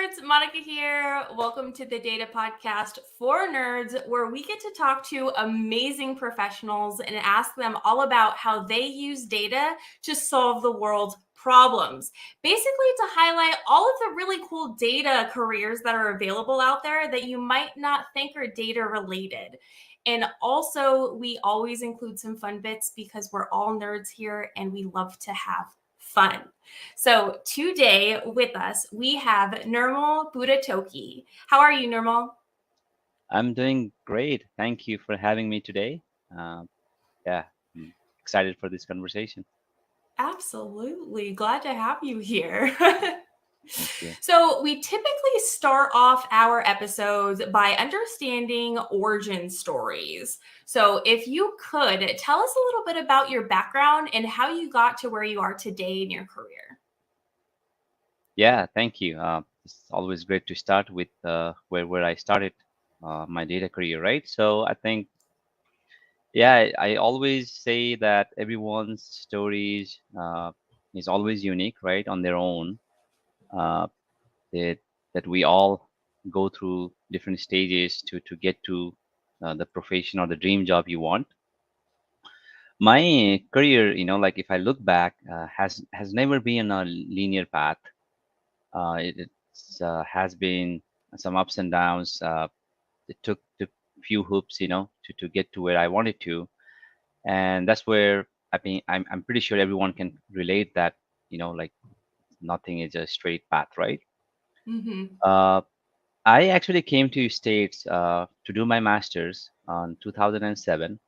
nerds, Monica here. Welcome to the Data Podcast for Nerds, where we get to talk to amazing professionals and ask them all about how they use data to solve the world's problems. Basically, to highlight all of the really cool data careers that are available out there that you might not think are data related. And also, we always include some fun bits because we're all nerds here and we love to have fun. So today with us, we have Nirmal Budhathoki. How are you, Nirmal? I'm doing great. Thank you for having me today. Um, yeah, I'm excited for this conversation. Absolutely. Glad to have you here. Thank you. So, we typically start off our episodes by understanding origin stories. So, if you could tell us a little bit about your background and how you got to where you are today in your career. Yeah, thank you. It's always great to start with where I started my data career, right? So I think, yeah, I always say that everyone's stories is always unique, right, on their own. Uh, that that we all go through different stages to get to the profession or the dream job you want. My career, like if I look back, has never been a linear path. It has been some ups and downs. It took a few hoops, to get to where I wanted to, and that's where I'm pretty sure everyone can relate that, like nothing is a straight path, right? Mm-hmm. Uh, I actually came to States to do my master's on 2007.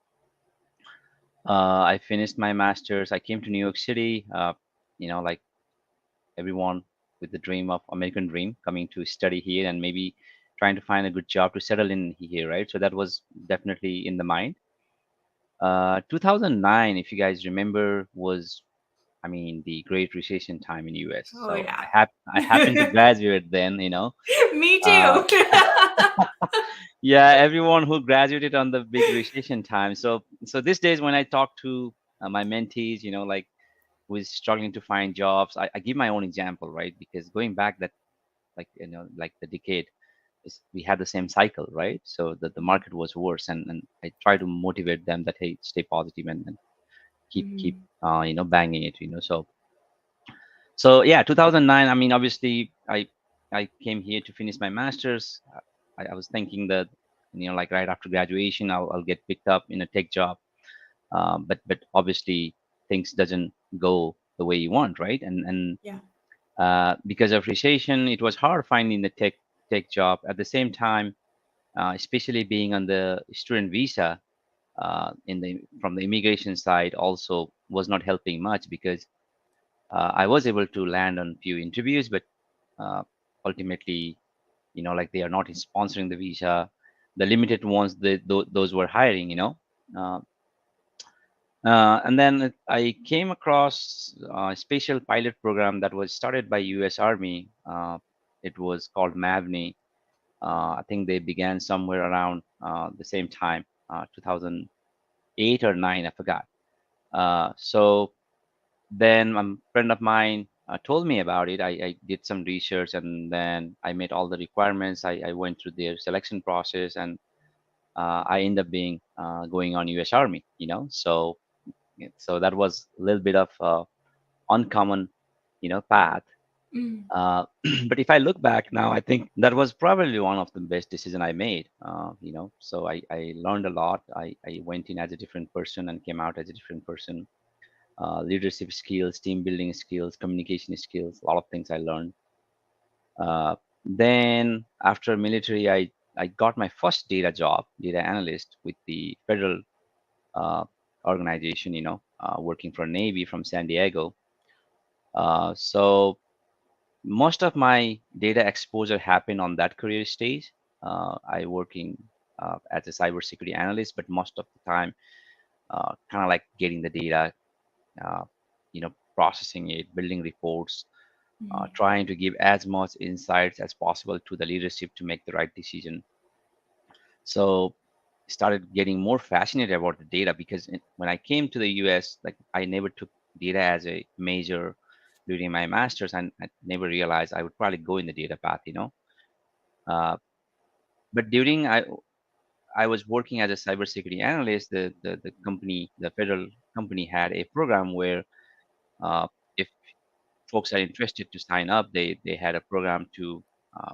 I finished my master's. I came to New York City. Like everyone with the dream of American dream, coming to study here and maybe trying to find a good job to settle in here, right? So that was definitely in the mind. 2009, if you guys remember, was the Great Recession time in US. Oh, So yeah. I happened to graduate then. Me Uh, too. yeah, everyone who graduated on the big recession time. So these days when I talk to my mentees, like who is struggling to find jobs, I give my own example, right? Because going back that like like the decade we had the same cycle, right? So the market was worse, and I try to motivate them that hey, stay positive and keep Mhm. banging it, so yeah, 2009. Obviously I came here to finish my masters. I was thinking that like right after graduation I'll get picked up in a tech job, but obviously things doesn't go the way you want, right? And Yeah. because of recession, it was hard finding the tech job. At the same time, especially being on the student visa, in the from the immigration side, also was not helping much because I was able to land on few interviews, but uh, ultimately, like they are not sponsoring the visa. The limited ones, those were hiring, Uh, and then I came across a special pilot program that was started by U.S. Army. It was called MAVNI. I think they began somewhere around the same time, 2008 or 9, I forgot. So then a friend of mine told me about it. I did some research and then I met all the requirements. I went through their selection process and I ended up being going on U.S. Army. So that was a little bit of uncommon, path. Mm. But if I look back now, I think that was probably one of the best decision I made. So I learned a lot. I went in as a different person and came out as a different person. Leadership skills, team building skills, communication skills, a lot of things I learned. Then after military, I got my first data job, data analyst with the federal uh, organization, working for Navy from San Diego. So most of my data exposure happened on that career stage. I working as a cybersecurity analyst, but most of the time, kind of like getting the data, processing it, building reports, Mm. trying to give as much insights as possible to the leadership to make the right decision. So started getting more fascinated about the data because when I came to the US, like I never took data as a major. during my master's, and I never realized I would probably go in the data path, uh, but during I was working as a cybersecurity analyst. The company, the federal company, had a program where if folks are interested to sign up, they had a program to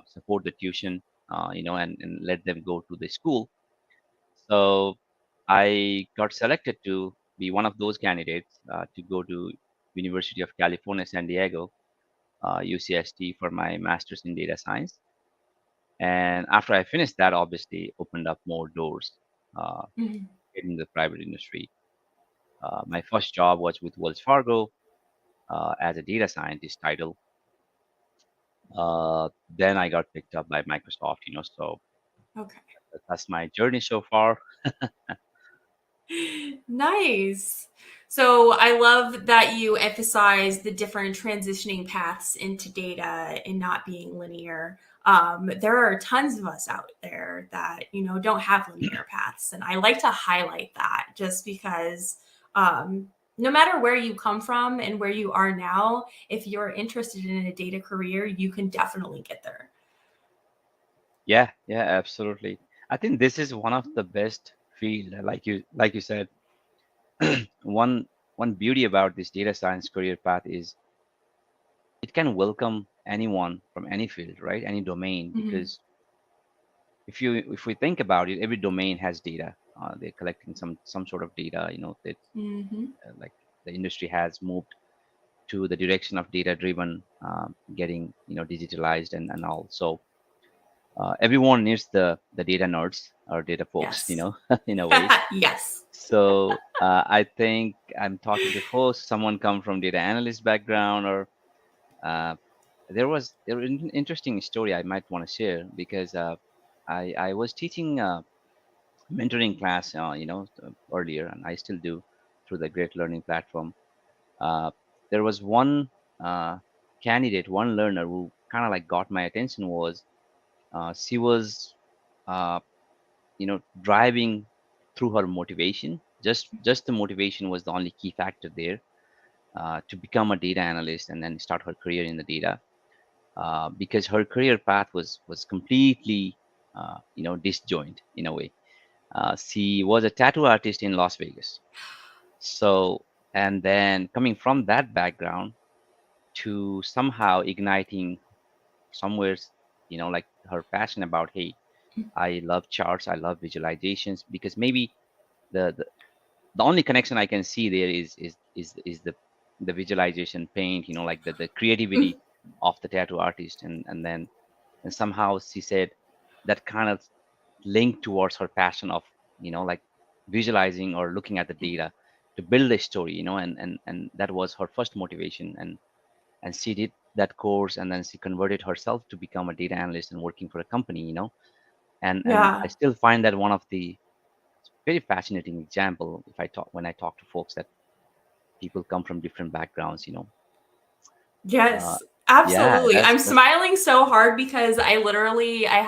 support the tuition, and let them go to the school. So I got selected to be one of those candidates to go to University of California, San Diego, UCSD, for my master's in data science. And after I finished that, obviously opened up more doors uh, Mhm. in the private industry. My first job was with Wells Fargo as a data scientist title. Then I got picked up by Microsoft, so Okay. that's my journey so far. Nice. So I love that you emphasize the different transitioning paths into data and not being linear. There are tons of us out there that don't have linear paths, and I like to highlight that just because no matter where you come from and where you are now, if you're interested in a data career, you can definitely get there. Yeah, yeah, absolutely. I think this is one of the best field, like you said. One one beauty about this data science career path is it can welcome anyone from any field, right? Any domain, Mhm. because if we think about it, every domain has data. They're collecting some sort of data, that Mhm. like the industry has moved to the direction of data driven, getting digitalized and all. So everyone needs the data nerds or data folks, Yes. in a way. Yes. So I think I'm talking to folks, someone come from data analyst background, or uh, there was an interesting story I might want to share, because I was teaching mentoring class, earlier, and I still do through the Great Learning Platform. Uh, there was one uh, candidate, one learner who kind of like got my attention. Was She was uh, driving through her motivation. Just the motivation was the only key factor there, to become a data analyst and then start her career in the data, because her career path was completely disjoint in a way. She was a tattoo artist in Las Vegas. So, and then coming from that background to somehow igniting somewhere, like her passion about, hey, I love charts, I love visualizations, because maybe the only connection I can see there is the visualization paint, like the creativity of the tattoo artist, and somehow she said that kind of linked towards her passion of like visualizing or looking at the data to build a story, and that was her first motivation, and she did that course, and then she converted herself to become a data analyst and working for a company, and I Yeah. still find that one of the very fascinating example, if I talk when I talk to folks, that people come from different backgrounds, uh, Yes, yeah, absolutely. that's I'm smiling so hard because I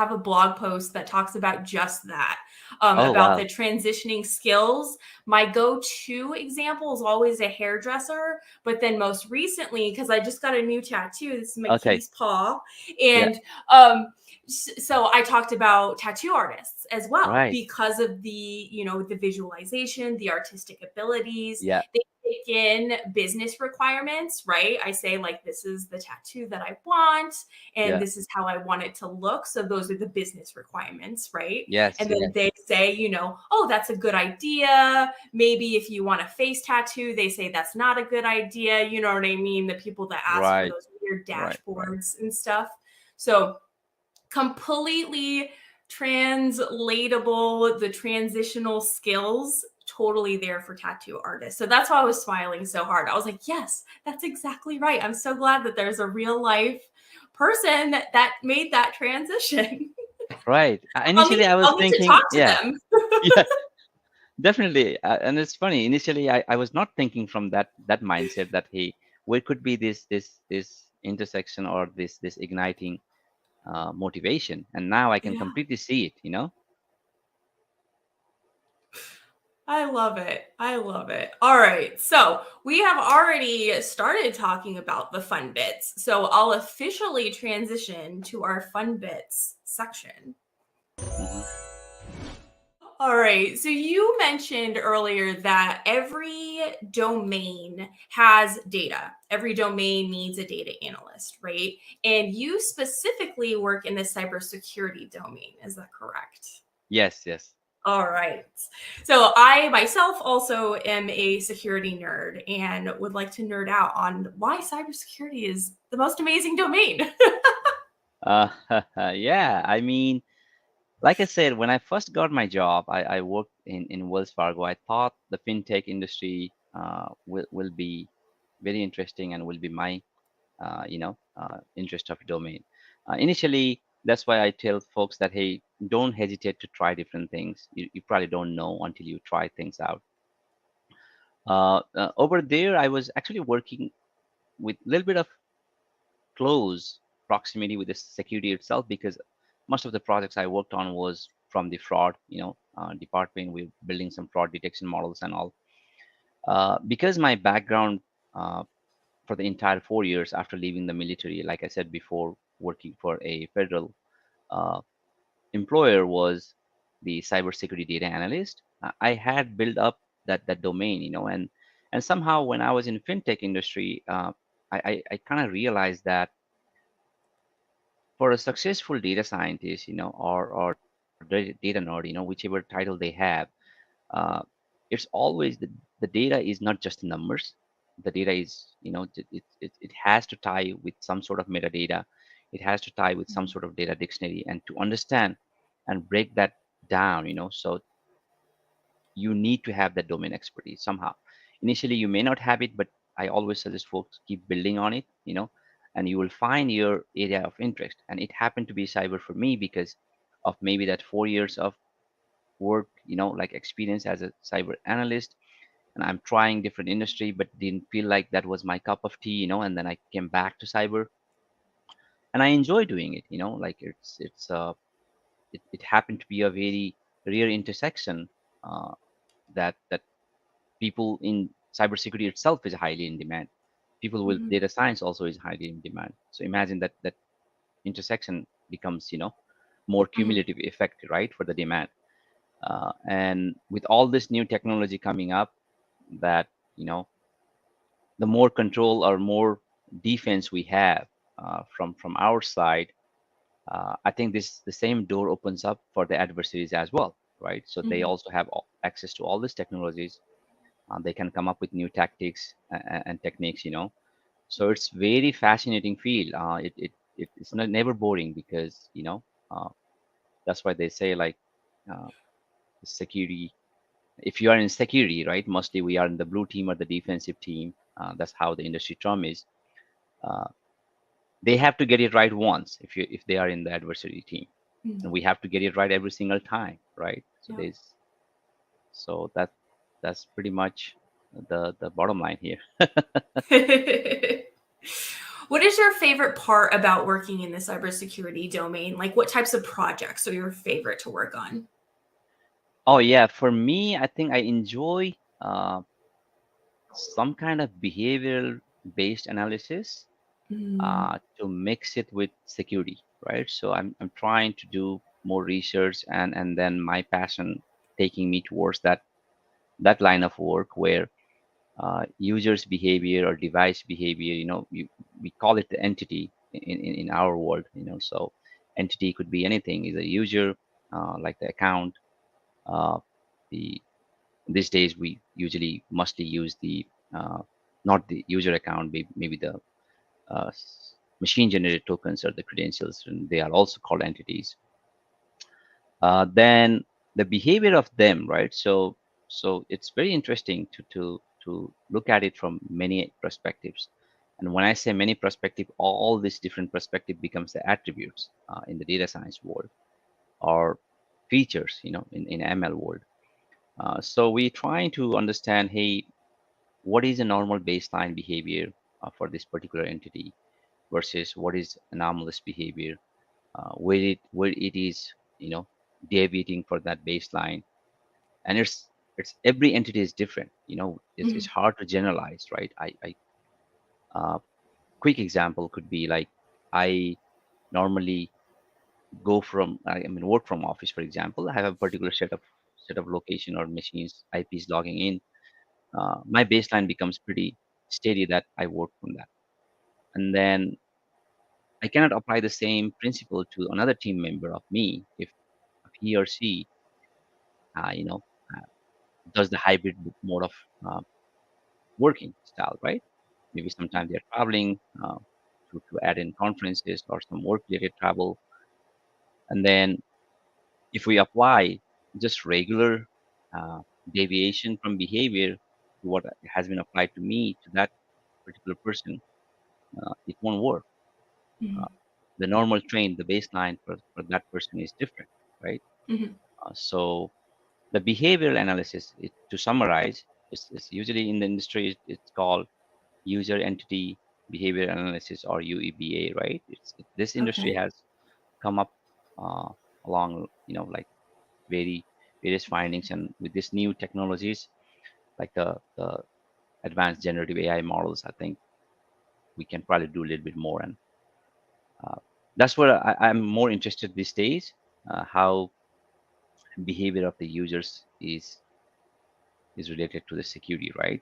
have a blog post that talks about just that, oh about the wow. transitioning skills. My go-to example is always a hairdresser, but then most recently, because I just got a new tattoo, this is my Okay. kitty's paw, Yeah. and so I talked about tattoo artists as well Right. because of the visualization, the artistic abilities. Yeah. Take in business requirements, right? I say, like, this is the tattoo that I want, and Yeah. this is how I want it to look. So those are the business requirements, right? Yes. And then Yes. they say, oh, that's a good idea. Maybe if you want a face tattoo, they say that's not a good idea. You know what I mean? The people that ask for Right. those weird Right. Right. dashboards and stuff. So completely translatable, the transitional skills totally there for tattoo artists. So that's why I was smiling so hard. I was like, yes, that's exactly right. I'm so glad that there's a real life person that made that transition. Right. I'll need Initially, I was I'll need to thinking, talk to yeah, them. yeah, definitely. And it's funny. Initially, I was not thinking from that mindset that, hey, where could be this intersection, or this igniting motivation, and now I can Yeah. completely see it. I love it. I love it. All right. So we have already started talking about the fun bits. So I'll officially transition to our fun bits section. Hmm. All right. So you mentioned earlier that every domain has data. Every domain needs a data analyst, right? And you specifically work in the cybersecurity domain. Is that correct? Yes, yes. All right. So I myself also am a security nerd and would like to nerd out on why cybersecurity is the most amazing domain. Uh, yeah, I mean, like I said, when I first got my job, I worked in Wells Fargo. I thought the fintech industry will be very interesting and will be my interest of domain. Initially, that's why I tell folks that, hey, don't hesitate to try different things. You probably don't know until you try things out. Over there, I was actually working with a little bit of close proximity with the security itself, because most of the projects I worked on was from the fraud, department. We're building some fraud detection models and all. Because my background for the entire 4 years after leaving the military, like I said before, working for a federal uh, employer was the cybersecurity data analyst. I had built up that domain, and somehow when I was in fintech industry, I kind of realized that for a successful data scientist, or data nerd, whichever title they have, uh, it's always the data is not just numbers. The data is, it has to tie with some sort of metadata. It has to tie with some sort of data dictionary, and to understand and break that down, so you need to have that domain expertise somehow. Initially, you may not have it, but I always suggest folks keep building on it, and you will find your area of interest. And it happened to be cyber for me because of maybe that 4 years of work, like experience as a cyber analyst. And I'm trying different industry, but didn't feel like that was my cup of tea, and then I came back to cyber and I enjoy doing it, like it happened to be a very rare intersection that people in cybersecurity itself is highly in demand. People with Mhm, data science also is highly in demand. So imagine that intersection becomes, more mhm, cumulative effect, right, for the demand. And with all this new technology coming up, that the more control or more defense we have from our side, I think this the same door opens up for the adversaries as well, right? So they mhm. also have access to all these technologies. They can come up with new tactics and techniques, So it's very fascinating field. It's not never boring because that's why they say, like, uh, security. If you are in security, right? Mostly we are in the blue team or the defensive team. That's how the industry term is. Uh, they have to get it right once if they are in the adversary team, Mm, and we have to get it right every single time, right? So yep. there's so that's pretty much the bottom line here. What is your favorite part about working in the cybersecurity domain? Like, what types of projects are your favorite to work on? Oh yeah, for me, I think I enjoy some kind of behavioral based analysis Mm, to mix it with security, right? So I'm trying to do more research, and then my passion taking me towards that line of work where users behavior or device behavior, we call it the entity in our world, so entity could be anything, is a user, like the account, uh, the these days we usually mostly use the not the user account, maybe the machine generated tokens or the credentials, and they are also called entities. Then the behavior of them, right? So it's very interesting to look at it from many perspectives. And when I say many perspective, all these different perspective becomes the attributes in the data science world, or features, in ML world. So we're trying to understand, hey, what is a normal baseline behavior for this particular entity versus what is anomalous behavior, where it is, deviating for that baseline. And it's it's every entity is different. It's Mhm. hard to generalize, right? Uh, Quick example could be like, I normally work from office, for example. I have a particular set of location or machines, IPs logging in. My baseline becomes pretty steady that I work from that. And then I cannot apply the same principle to another team member of me if he or she, uh, you know, uh, does the hybrid mode of uh, working style, right? Maybe sometimes they're traveling to add in conferences or some work-related travel. And then if we apply just regular uh, deviation from behavior to what has been applied to me to that particular person, it won't work. Mhm. Uh, the normal train, the baseline for that person is different, right? Mhm. So the behavioral analysis, to summarize, is usually in the industry, it's called user entity behavior analysis, or UEBA, right? This industry Okay. has come up uh, along, like very various findings, and with these new technologies, like the advanced generative AI models, I think we can probably do a little bit more, and uh, that's where I'm more interested these days. How behavior of the users is related to the security, right?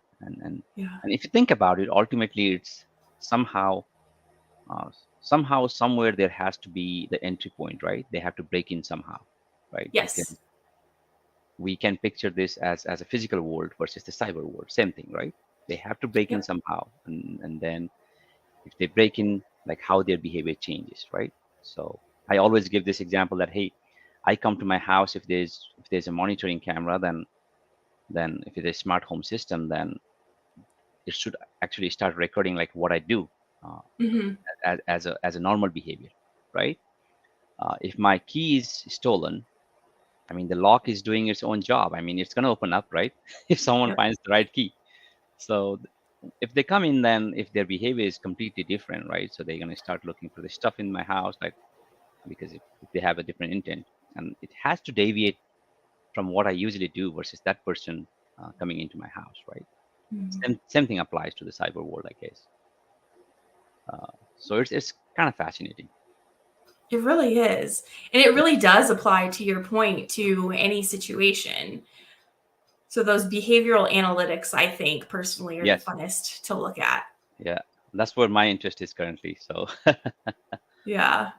Yeah. And if you think about it, ultimately, it's somehow somewhere there has to be the entry point, right? They have to break in somehow, right? Because Yes. we can picture this as a physical world versus the cyber world, same thing, right? They have to break in Yep. somehow, and then if they break in, like how their behavior changes, right? So I always give this example that, hey, I come to my house, if there's a monitoring camera, then if it's a smart home system, then it should actually start recording like what I do, uh, Hmm. as a normal behavior, right? If my key is stolen, I mean, the lock is doing its own job. I mean, it's going to open up, right? If someone Yep. finds the right key. So if they come in, then if their behavior is completely different, right? So they're going to start looking for the stuff in my house, like, because if they have a different intent, and it has to deviate from what I usually do versus that person coming into my house, right? Mhm. Same thing applies to the cyber world, I guess. So it's kind of fascinating. It really is. And it really does apply, to your point, to any situation. So those behavioral analytics, I think personally, are the Yes, funnest to look at. yeah, that's where my interest is currently. So Yeah.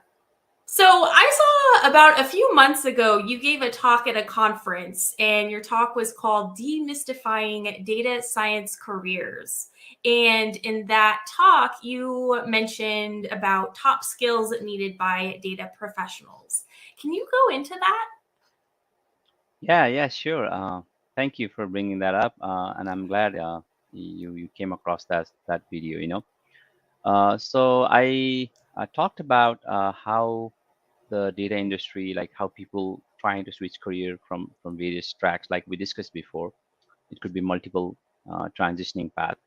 So I saw about a few months ago you gave a talk at a conference, and your talk was called Demystifying Data Science Careers. And in that talk, you mentioned about top skills needed by data professionals. Can you go into that? yeah, sure. Thank you for bringing that up, and I'm glad you came across that video. So I talked about how the data industry, like how people trying to switch career from various tracks, like we discussed before. It could be multiple transitioning path.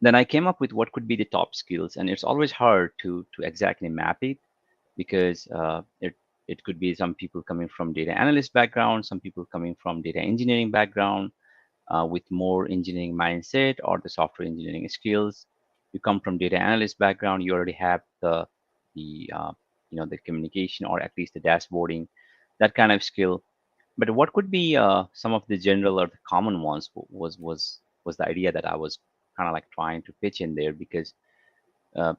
Then I came up with what could be the top skills, and it's always hard to exactly map it, because it could be some people coming from data analyst background, some people coming from data engineering background, with more engineering mindset or the software engineering skills. You come from data analyst background, you already have the communication, or at least the dashboarding, that kind of skill. But what could be some of the general or the common ones was the idea that I was kind of like trying to pitch in there, because uh,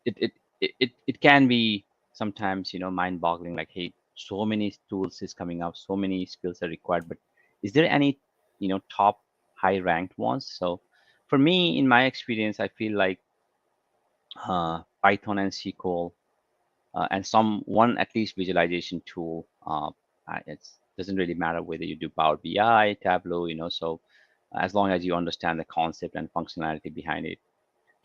it can be sometimes mind-boggling, like, hey, so many tools is coming out, so many skills are required, but is there any top high ranked ones? So for me, in my experience, I feel like Python and SQL, and some one at least visualization tool. It doesn't really matter whether you do Power BI, Tableau, so as long as you understand the concept and functionality behind it.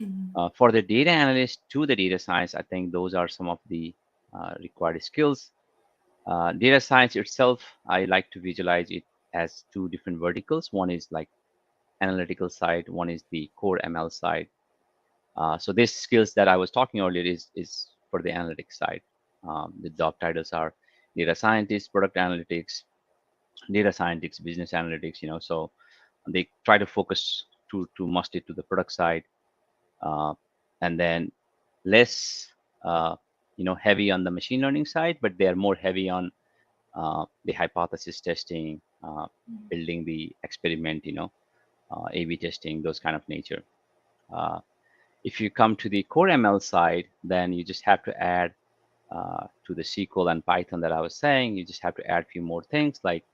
Mhm. For the data analyst to the data science, I think those are some of the required skills. Data science itself, I like to visualize it as two different verticals. One is like analytical side, one is the core ML side. So these skills that I was talking earlier is for the analytics side. The job titles are data scientist, product analytics, data scientists, business analytics, so they try to focus to mostly to the product side, uh, and then less heavy on the machine learning side, but they are more heavy on the hypothesis testing, building the experiment, A/B testing, those kind of nature. Uh, if you come to the core ML side, then you just have to add to the SQL and Python that I was saying. You just have to add a few more things like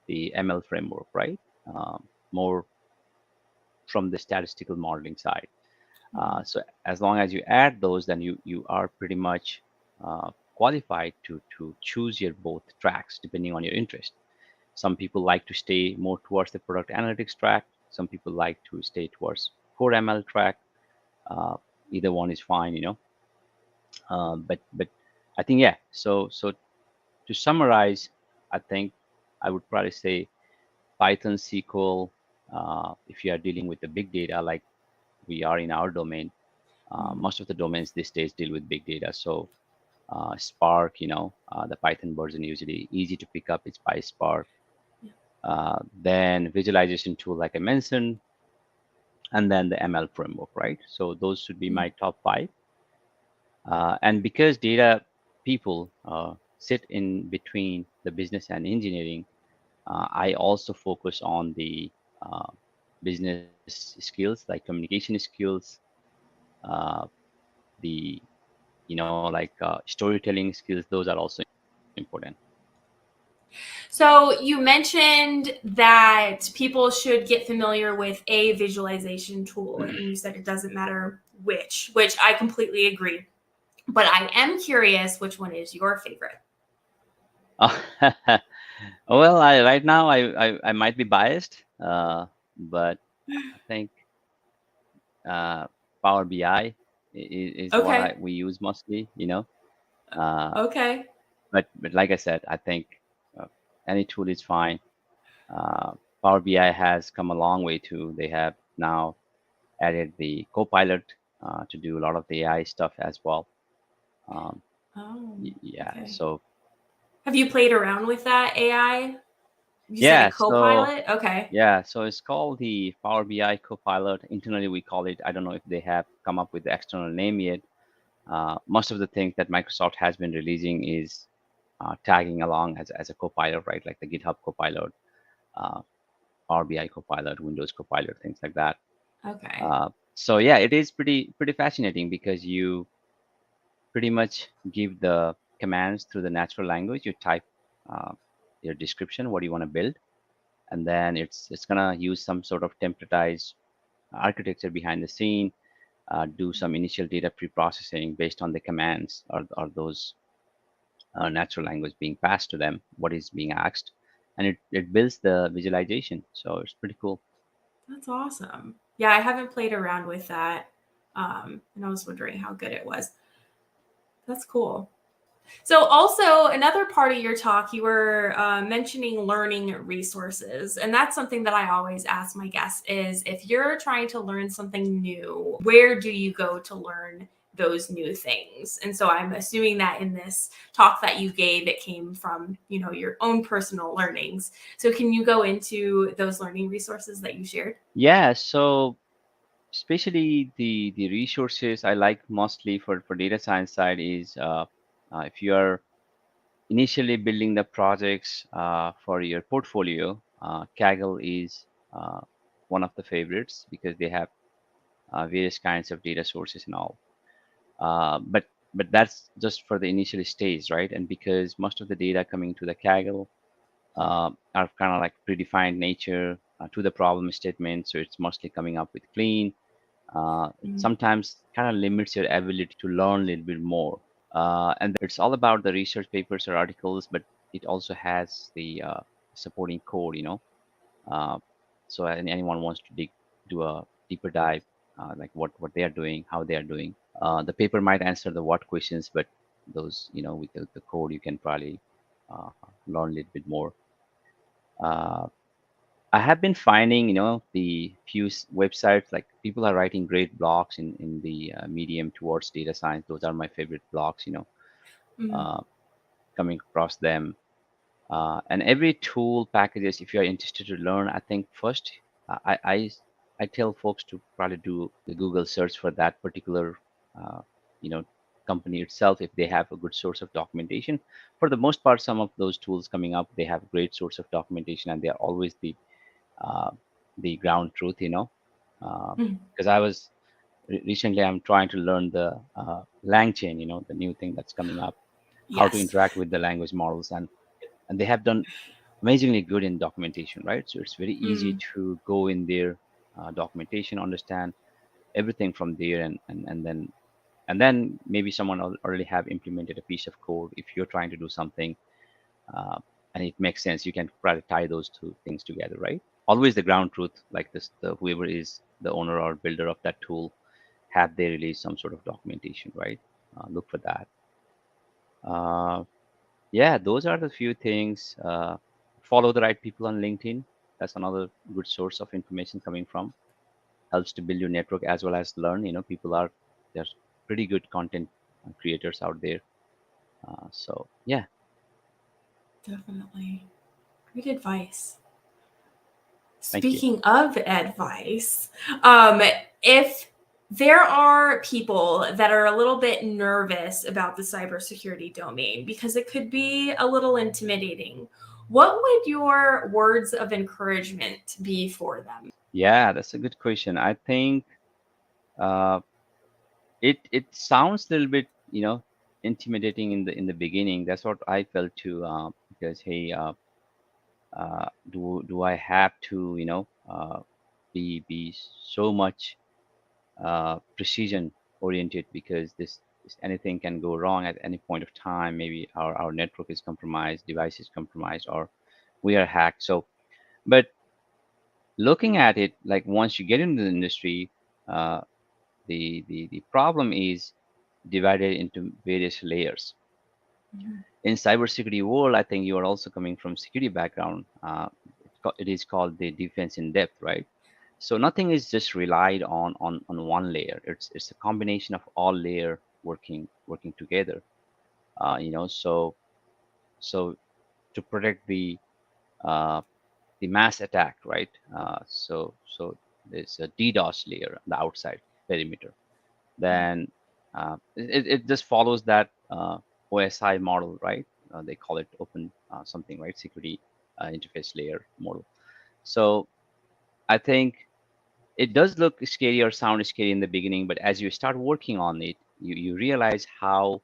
the ML framework, right? More from the statistical modeling side. So as long as you add those, then you are pretty much qualified to choose your both tracks depending on your interest. Some people like to stay more towards the product analytics track. Some people like to stay towards core ML track. Uh, Either one is fine. But I think, yeah. So to summarize, I think I would probably say Python, SQL. If you are dealing with the big data like we are in our domain, most of the domains these days deal with big data. So Spark, the Python version usually easy to pick up. It's PySpark. Then visualization tool, like I mentioned, and then the ML framework, right? So those should be my top five. And because data people sit in between the business and engineering, I also focus on the business skills like communication skills, uh, the like storytelling skills. Those are also important. So you mentioned that people should get familiar with a visualization tool, and you said it doesn't matter which I completely agree. But I am curious, which one is your favorite? Well, right now I might be biased, but I think uh, Power BI is what Okay. we use mostly. Uh, Okay. but like I said, I think uh, any tool is fine. Uh, Power BI has come a long way too. They have now added the Copilot to do a lot of the AI stuff as well. Um, Oh, yeah. okay. So Have you played around with that AI? You said a yeah. So co-pilot? Okay. yeah. So it's called the Power BI Copilot. Internally, we call it. I don't know if they have come up with the external name yet. Most of the things that Microsoft has been releasing is tagging along as a copilot, right? Like the GitHub Copilot, uh, Power BI Copilot, Windows Copilot, things like that. Okay. So yeah, it is pretty fascinating because you pretty much give the commands through the natural language. You type uh, your description, what you want to build, and then it's gonna use some sort of templatized architecture behind the scene, do some initial data pre-processing based on the commands or those natural language being passed to them, what is being asked, and it builds the visualization. So it's pretty cool. That's awesome. Yeah, I haven't played around with that. And I was wondering how good it was. That's cool. So, also another part of your talk, you were mentioning learning resources, and that's something that I always ask my guests: is if you're trying to learn something new, where do you go to learn those new things? And so, I'm assuming that in this talk that you gave, it came from your own personal learnings. So, can you go into those learning resources that you shared? Yeah. So especially the resources I like mostly for data science side is if you are initially building the projects for your portfolio, Kaggle is one of the favorites because they have various kinds of data sources and all. But that's just for the initial stage, right? And because most of the data coming to the Kaggle are kind of like predefined nature to the problem statement, so it's mostly coming up with clean. It Mm. sometimes kind of limits your ability to learn a little bit more. And it's all about the research papers or articles, but it also has the supporting code. Uh, so anyone wants to do a deeper dive, like what they are doing, how they are doing. The paper might answer the what questions, but those, with the code, you can probably learn a little bit more. Uh, I have been finding, the few websites like people are writing great blogs in the medium towards data science. Those are my favorite blogs, Mm. uh, coming across them. And every tool packages, if you are interested to learn, I think first I, I I tell folks to probably do the Google search for that particular uh, you know company itself if they have a good source of documentation. For the most part, some of those tools coming up, they have great source of documentation and they are always uh, the ground truth, Mhm. because I was recently I'm trying to learn the LangChain, the new thing that's coming up, how to Yes. interact with the language models, and they have done amazingly good in documentation, right? So it's very easy Mm. to go in their documentation, understand everything from there, and then maybe someone already have implemented a piece of code. If you're trying to do something uh, and it makes sense, you can try to tie those two things together, right? Always the ground truth, like this, the whoever is the owner or builder of that tool, have they released some sort of documentation, right? Look for that. Uh, yeah, those are the few things. Follow the right people on LinkedIn. That's another good source of information coming from. Helps to build your network as well as learn. People there's pretty good content creators out there. So yeah, Definitely. Great advice. thank you. Speaking of advice, um, if there are people that are a little bit nervous about the cybersecurity domain because it could be a little intimidating, what would your words of encouragement be for them? Yeah, that's a good question. I think uh, it sounds a little bit, intimidating in the beginning. That's what I felt too. Because hey, do I have to, be so much precision oriented, because this anything can go wrong at any point of time. Maybe our network is compromised, device is compromised, or we are hacked. So, but looking at it, like once you get into the industry, uh, the problem is divided into various layers. Mhm. In cybersecurity world, I think you are also coming from security background. It is called the defense in depth, right? So nothing is just relied on one layer. It's a combination of all layer working together. So to protect uh, the mass attack, right? So there's a DDoS layer on the outside perimeter. Then it just follows that OSI model, right? They call it open something, right? Security interface layer model. So I think it does look scary or sound scary in the beginning, but as you start working on it, you realize how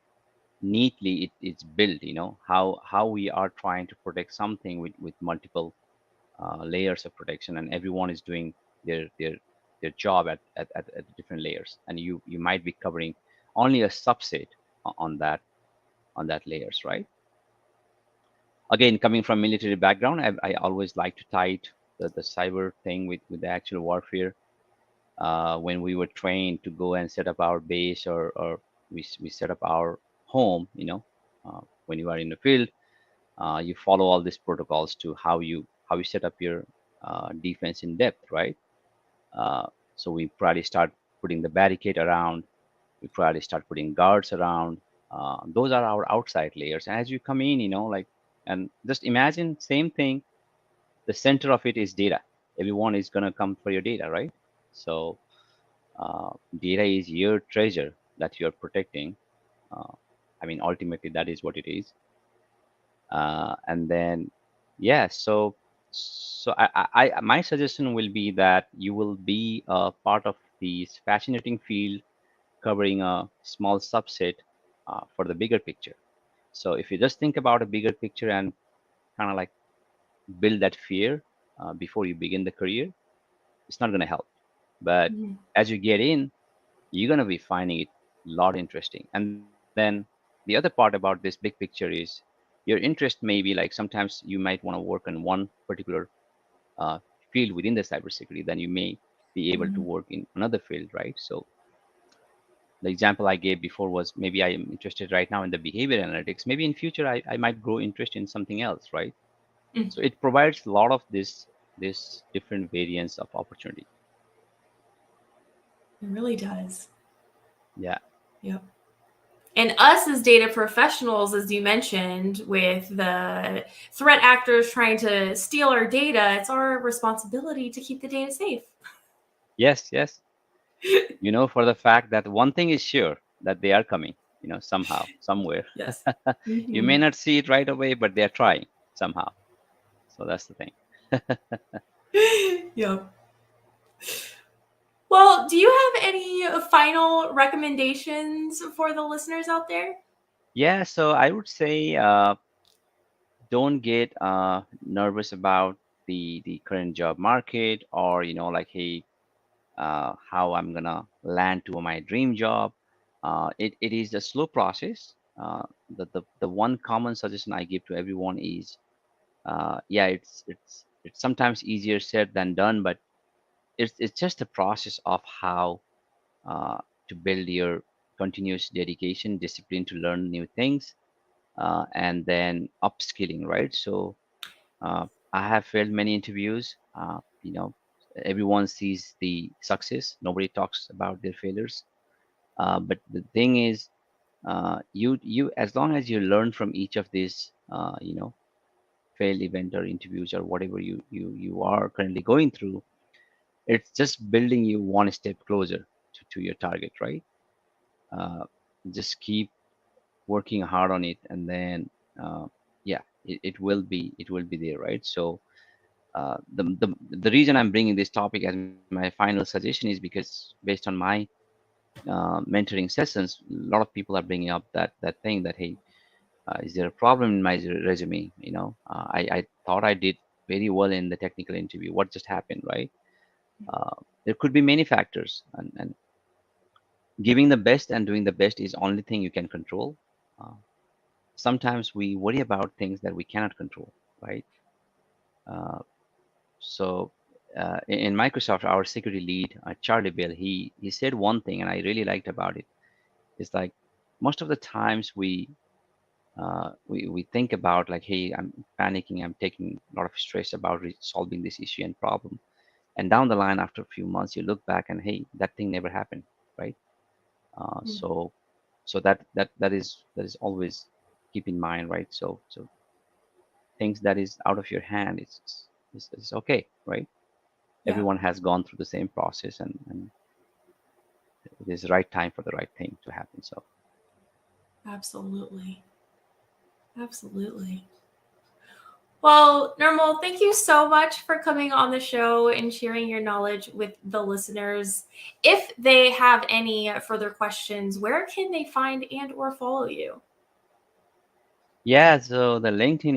neatly it's built. How we are trying to protect something with multiple layers of protection, and everyone is doing their job at the different layers, and you might be covering only a subset on that layers, right? Again, coming from military background, I always like to tie it, the cyber thing with the actual warfare. When we were trained to go and set up our base, or we set up our home, when you are in the field, you follow all these protocols to how you set up your defense in depth, right? So we probably start putting the barricade around. We probably start putting guards around. Those are our outside layers. And as you come in, and just imagine same thing. The center of it is data. Everyone is gonna come for your data, right? So data is your treasure that you're protecting. Uh, I mean, ultimately, that is what it is. And then, yeah, so my suggestion will be that you will be a part of this fascinating field covering a small subset for the bigger picture. So if you just think about a bigger picture and kind of like build that fear before you begin the career, it's not going to help. But Mhm. as you get in, you're going to be finding it a lot interesting. And then the other part about this big picture is your interest may be like sometimes you might want to work on one particular uh, field within the cybersecurity, then you may be able to Mhm. work in another field, right? So the example I gave before was maybe I am interested right now in the behavior analytics. Maybe in future I might grow interest in something else, right? Mm. So it provides a lot of this different variants of opportunity. It really does. Yeah. Yep. And us as data professionals, as you mentioned, with the threat actors trying to steal our data, it's our responsibility to keep the data safe. Yes, yes. You know for the fact that one thing is sure, that they are coming, somehow, somewhere. Yes. You Mm-hmm. may not see it right away, but they're trying somehow. So that's the thing. Yep. Well, do you have any final recommendations for the listeners out there? Yeah, so I would say don't get nervous about the current job market, or like, hey, how I'm gonna land to my dream job. It is a slow process. The one common suggestion I give to everyone is, yeah, it's sometimes easier said than done, but it's just a process of how uh, to build your continuous dedication, discipline to learn new things, and then upskilling, right? So I have failed many interviews. Everyone sees the success. Nobody talks about their failures. But the thing is, you as long as you learn from each of these, failed event or interviews or whatever you are currently going through, it's just building you one step closer to your target, right? Uh, just keep working hard on it, and then yeah, it will be there, right? So the reason I'm bringing this topic as my final suggestion is because based on my mentoring sessions, a lot of people are bringing up that thing that, hey, is there a problem in my resume? I thought I did very well in the technical interview. What just happened, right? There could be many factors, and giving the best and doing the best is only thing you can control. Uh, Sometimes we worry about things that we cannot control, right? Uh, So in Microsoft, our security lead, Charlie Bill, he said one thing, and I really liked about it. It's like most of the times we think about like, hey, I'm panicking, I'm taking a lot of stress about solving this issue and problem, and down the line, after a few months, you look back and, hey, that thing never happened, right? So that is always keep in mind, right? So things that is out of your hand is okay, right? Yeah, Everyone has gone through the same process, and it is the right time for the right thing to happen. So absolutely. Absolutely. Well, Nirmal, thank you so much for coming on the show and sharing your knowledge with the listeners. If they have any further questions, where can they find and or follow you? yeah, so the LinkedIn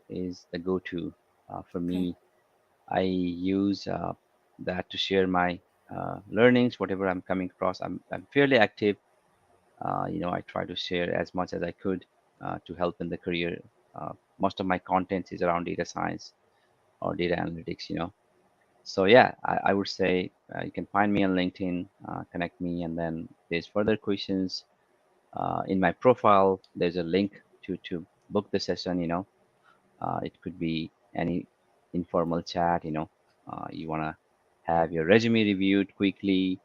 is the go-to for Okay. me. I use that to share my learnings, whatever I'm coming across. I'm fairly active. I try to share as much as I could to help in the career. Most of my content is around data science or data analytics. So yeah, I would say you can find me on LinkedIn, connect me, and then there's further questions in my profile. There's a link to book the session. It could be any informal chat. You wanna have your resume reviewed quickly.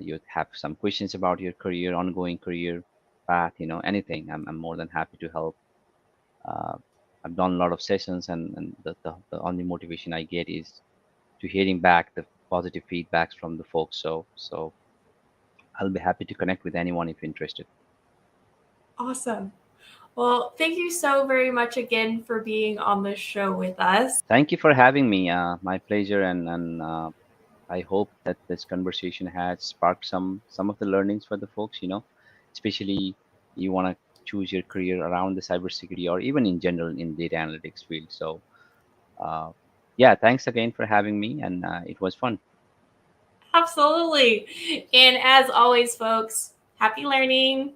You have some questions about your career, ongoing career path. Anything. I'm more than happy to help. Uh, I've done a lot of sessions, and the only motivation I get is to hearing back the positive feedbacks from the folks. So I'll be happy to connect with anyone if interested. Awesome. Well, thank you so very much again for being on the show with us. Thank you for having me. My pleasure, and I hope that this conversation has sparked some of the learnings for the folks. Especially you want to choose your career around the cybersecurity or even in general in data analytics field. So uh, yeah, thanks again for having me, and it was fun. Absolutely. And as always, folks, happy learning.